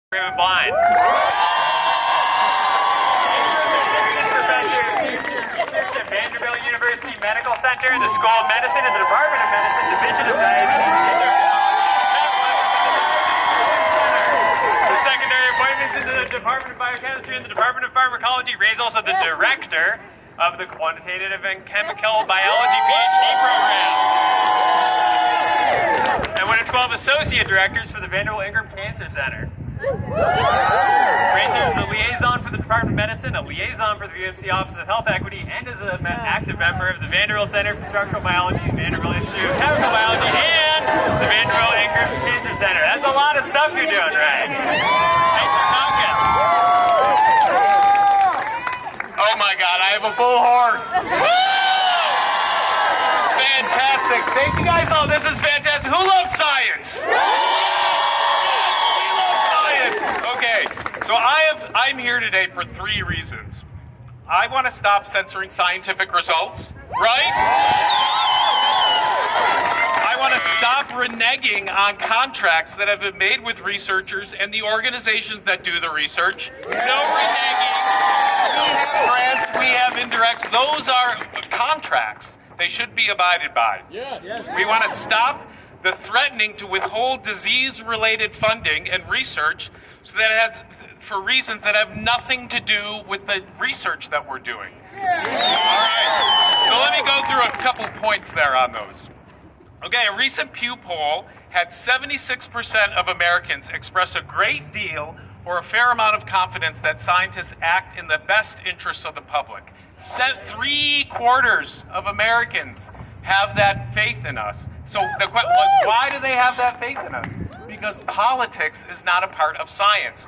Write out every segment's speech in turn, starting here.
Blind. At Vanderbilt University Medical Center, the School of Medicine, and the Department of Medicine, Division of Diabetes. The secondary appointments in the Department of Biochemistry and the Department of Pharmacology. Ray is also the director of the Quantitative and Chemical Biology PhD program. And one of 12 associate directors for the Vanderbilt Ingram Cancer Center. Ray serves as a liaison for the Department of Medicine, a liaison for the VMC Office of Health Equity, and is an active member of the Vanderbilt Center for Structural Biology, Vanderbilt Institute of Chemical Biology, and the Vanderbilt Ingram Cancer Center. That's a lot of stuff you're doing, Ray. Thanks for talking. Oh my God, I have a full horn. Fantastic. Thank you guys all. This is fantastic. Who loves science? Okay, so I'm here today for 3 reasons. I want to stop censoring scientific results, right? I want to stop reneging on contracts that have been made with researchers and the organizations that do the research. No reneging. We have grants, we have indirects. Those are contracts. They should be abided by. Yes. We want to stop the threatening to withhold disease-related funding and research so that it has, for reasons that have nothing to do with the research that we're doing. All right, so let me go through a couple points there on those. Okay, a recent Pew poll had 76% of Americans express a great deal or a fair amount of confidence that scientists act in the best interests of the public. 3/4 of Americans have that faith in us. So why do they have that faith in us? Because politics is not a part of science.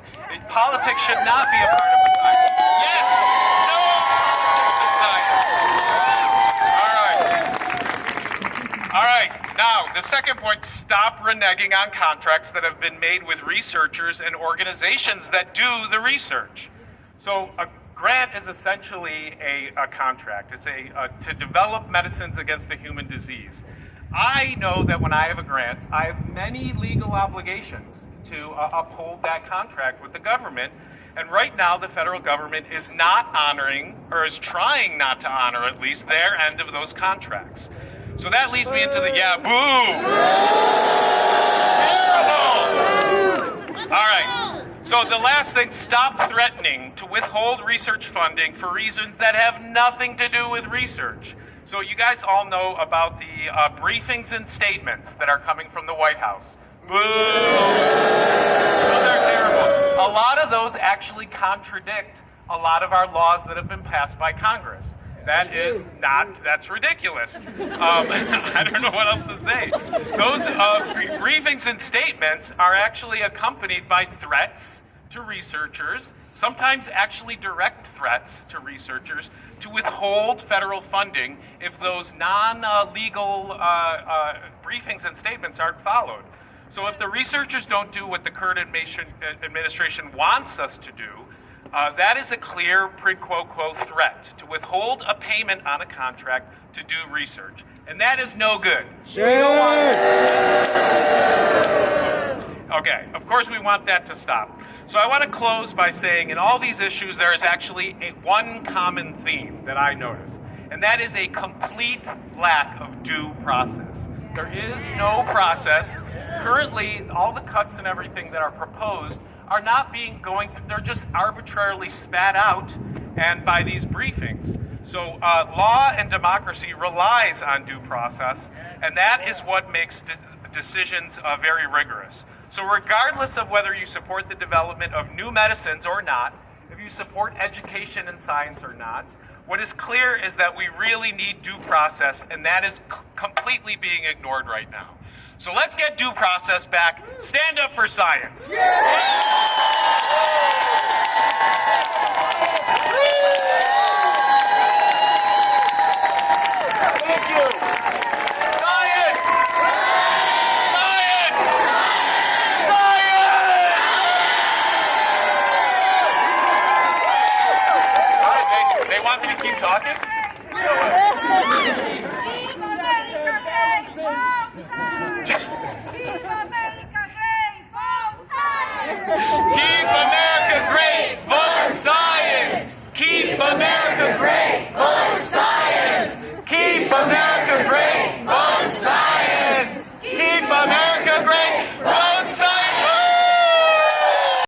Politics should not be a part of science. Yes! No! All right. Now, the second point, stop reneging on contracts that have been made with researchers and organizations that do the research. So a grant is essentially a contract. It's to develop medicines against a human disease. I know that when I have a grant, I have many legal obligations to uphold that contract with the government. And right now, the federal government is not honoring, or is trying not to honor at least, their end of those contracts. So that leads me into the, yeah, boo! Terrible! All right. So the last thing, stop threatening to withhold research funding for reasons that have nothing to do with research. So you guys all know about the briefings and statements that are coming from the White House. Boo! Those are terrible. A lot of those actually contradict a lot of our laws that have been passed by Congress. That's ridiculous. I don't know what else to say. Those briefings and statements are actually accompanied by threats to researchers, sometimes actually direct threats to researchers to withhold federal funding if those non-legal briefings and statements aren't followed. So if the researchers don't do what the current administration wants us to do, that is a clear quid pro quo threat to withhold a payment on a contract to do research. And that is no good. Okay, of course we want that to stop. So I want to close by saying in all these issues there is actually one common theme that I notice, and that is a complete lack of due process. There is no process. Currently, all the cuts and everything that are proposed are not they're just arbitrarily spat out and by these briefings. So law and democracy relies on due process, and that is what makes decisions very rigorous. So regardless of whether you support the development of new medicines or not, if you support education and science or not, what is clear is that we really need due process, and that is completely being ignored right now. So let's get due process back. Stand up for science. Thank you. Science! Science! Science! All right, they want me to keep talking? Keep America great.